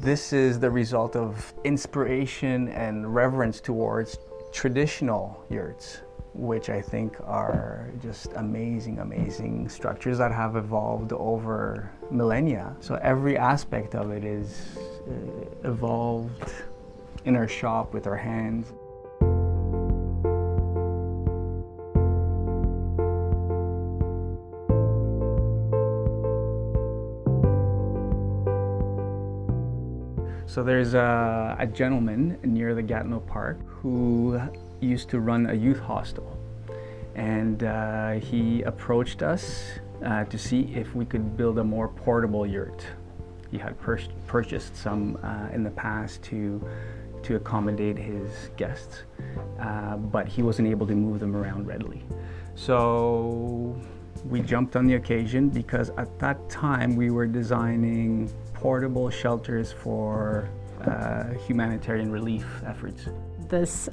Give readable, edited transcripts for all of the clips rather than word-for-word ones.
This is the result of inspiration and reverence towards traditional yurts, which I think are just amazing, amazing structures that have evolved over millennia. So every aspect of it is evolved in our shop with our hands. So there's a gentleman near the Gatineau Park who used to run a youth hostel, and he approached us to see if we could build a more portable yurt. He had purchased some in the past to accommodate his guests, but he wasn't able to move them around readily. So we jumped on the occasion because at that time we were designing portable shelters for humanitarian relief efforts. This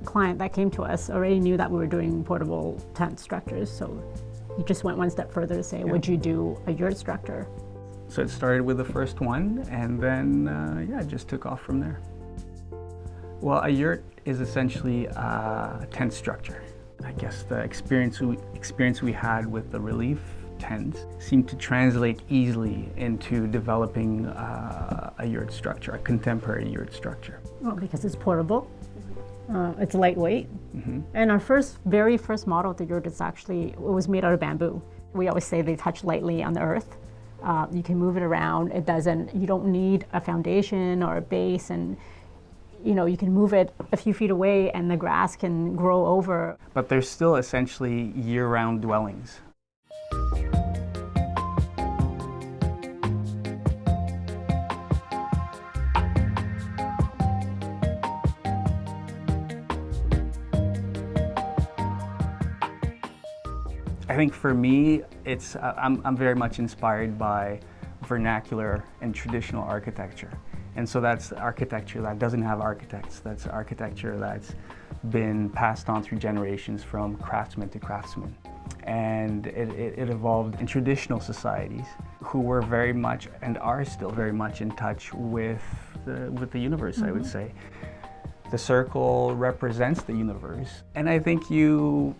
client that came to us already knew that we were doing portable tent structures, so he just went one step further to say, yeah, would you do a yurt structure? So it started with the first one, and then it just took off from there. Well, a yurt is essentially a tent structure. I guess the experience we had with the relief tents seemed to translate easily into developing a yurt structure, a contemporary yurt structure. Well, because it's portable, it's lightweight, and our very first model of the yurt it was made out of bamboo. We always say they touch lightly on the earth. You can move it around. You don't need a foundation or a base, and you can move it a few feet away and the grass can grow over. But they're still essentially year-round dwellings. I think for me, I'm very much inspired by vernacular and traditional architecture. And so that's architecture that doesn't have architects. That's architecture that's been passed on through generations from craftsman to craftsman. And it evolved in traditional societies who were very much and are still very much in touch with the universe, I would say. The circle represents the universe. And I think you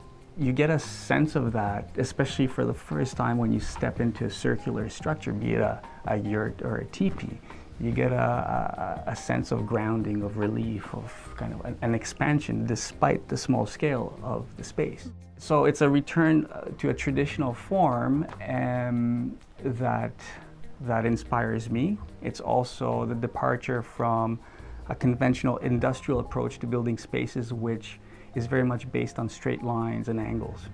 get a sense of that, especially for the first time when you step into a circular structure, be it a yurt or a teepee. You get a sense of grounding, of relief, of kind of an expansion despite the small scale of the space. So it's a return to a traditional form that inspires me. It's also the departure from a conventional industrial approach to building spaces, which is very much based on straight lines and angles.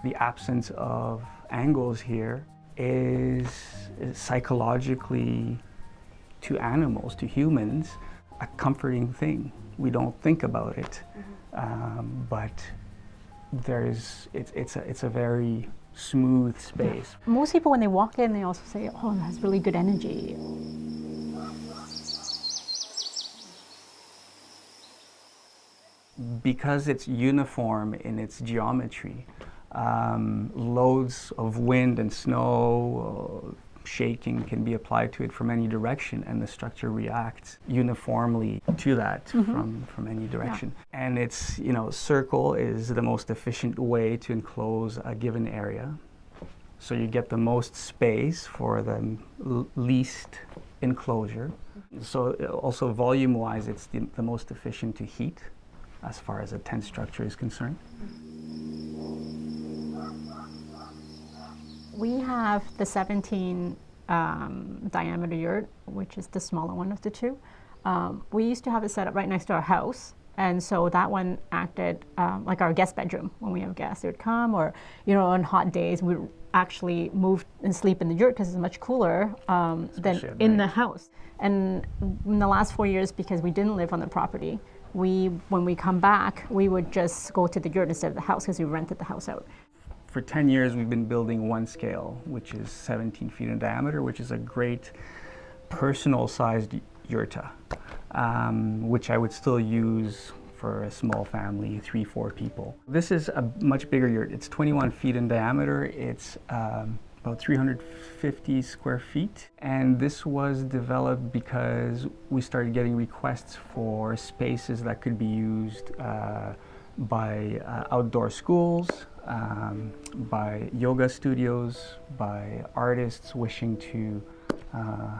The absence of angles here is psychologically, to animals, to humans, a comforting thing. We don't think about it, but it's a very smooth space. Most people, when they walk in, they also say, "Oh, it has really good energy." Because it's uniform in its geometry, loads of wind and snow, shaking can be applied to it from any direction, and the structure reacts uniformly to that from any direction. Yeah. And it's, circle is the most efficient way to enclose a given area. So you get the most space for the least enclosure. So also volume-wise, it's the most efficient to heat as far as a tent structure is concerned. We have the 17 diameter yurt, which is the smaller one of the two. We used to have it set up right next to our house, and so that one acted like our guest bedroom. When we have guests, they would come, or on hot days, we would actually move and sleep in the yurt because it's much cooler than in the house. And in the last 4 years, because we didn't live on the property, when we come back, we would just go to the yurt instead of the house because we rented the house out. For 10 years, we've been building one scale, which is 17 feet in diameter, which is a great personal-sized yurta, which I would still use for a small family, 3-4 people. This is a much bigger yurt. It's 21 feet in diameter. It's about 350 square feet. And this was developed because we started getting requests for spaces that could be used by outdoor schools, by yoga studios, by artists wishing to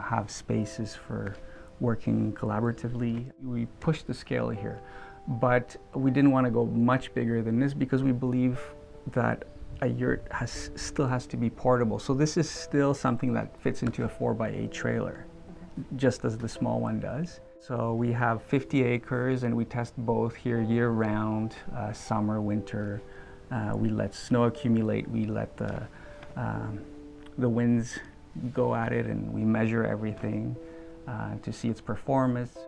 have spaces for working collaboratively. We pushed the scale here, but we didn't want to go much bigger than this because we believe that a yurt still has to be portable. So this is still something that fits into a 4x8 trailer, just as the small one does. So we have 50 acres and we test both here year-round, summer, winter. We let snow accumulate, we let the winds go at it, and we measure everything to see its performance.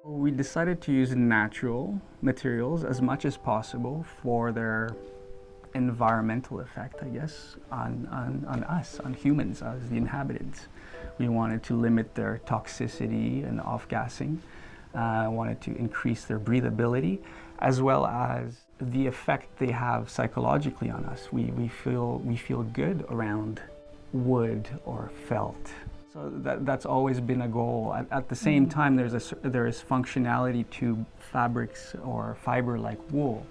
We decided to use natural materials as much as possible for their environmental effect, I guess, on us, on humans, as the inhabitants. We wanted to limit their toxicity and off-gassing, wanted to increase their breathability, as well as the effect they have psychologically on us. We feel good around wood or felt. So that's always been a goal. At the same time, there is functionality to fabrics or fiber like wool,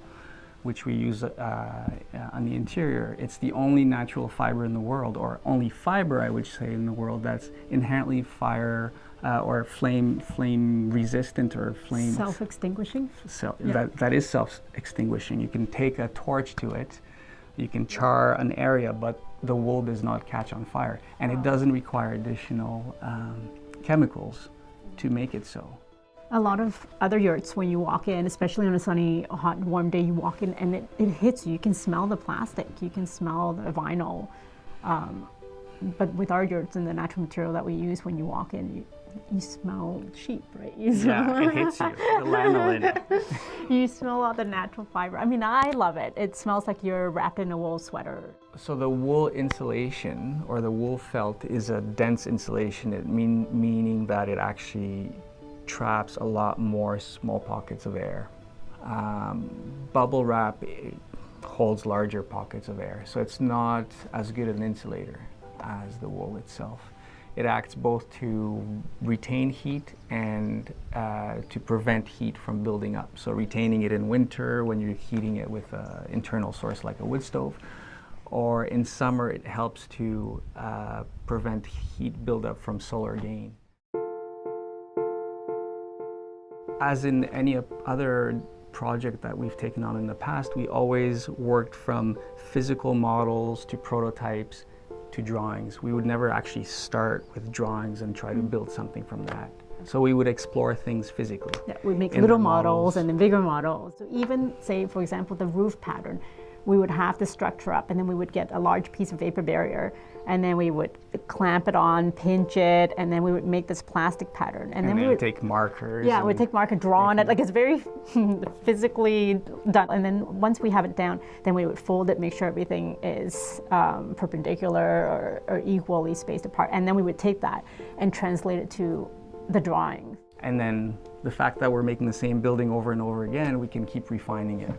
which we use on the interior. It's the only natural fiber in the world, or only fiber, I would say, in the world that's inherently fire or flame resistant or flame self-extinguishing. That is self-extinguishing. You can take a torch to it, you can char an area, but the wool does not catch on fire, and it doesn't require additional chemicals to make it so. A lot of other yurts, when you walk in, especially on a sunny, hot, warm day, you walk in and it hits you. You can smell the plastic, you can smell the vinyl. But with our yurts and the natural material that we use, when you walk in, you smell cheap, right? It hits you, the lanolin. You smell all the natural fiber. I mean, I love it. It smells like you're wrapped in a wool sweater. So the wool insulation, or the wool felt, is a dense insulation, meaning that it actually traps a lot more small pockets of air. Bubble wrap holds larger pockets of air, so it's not as good an insulator as the wool itself. It acts both to retain heat and to prevent heat from building up. So retaining it in winter when you're heating it with an internal source like a wood stove, or in summer it helps to prevent heat buildup from solar gain. As in any other project that we've taken on in the past, we always worked from physical models to prototypes to drawings. We would never actually start with drawings and try to build something from that. So we would explore things physically. Yeah, we make little models and then bigger models. So even, say, for example, the roof pattern, we would have the structure up, and then we would get a large piece of vapor barrier, and then we would clamp it on, pinch it, and then we would make this plastic pattern. And then we would take markers. Yeah, we'd take marker, draw on it. Like, it's very physically done. And then once we have it down, then we would fold it, make sure everything is perpendicular or equally spaced apart. And then we would take that and translate it to the drawing. And then the fact that we're making the same building over and over again, we can keep refining it.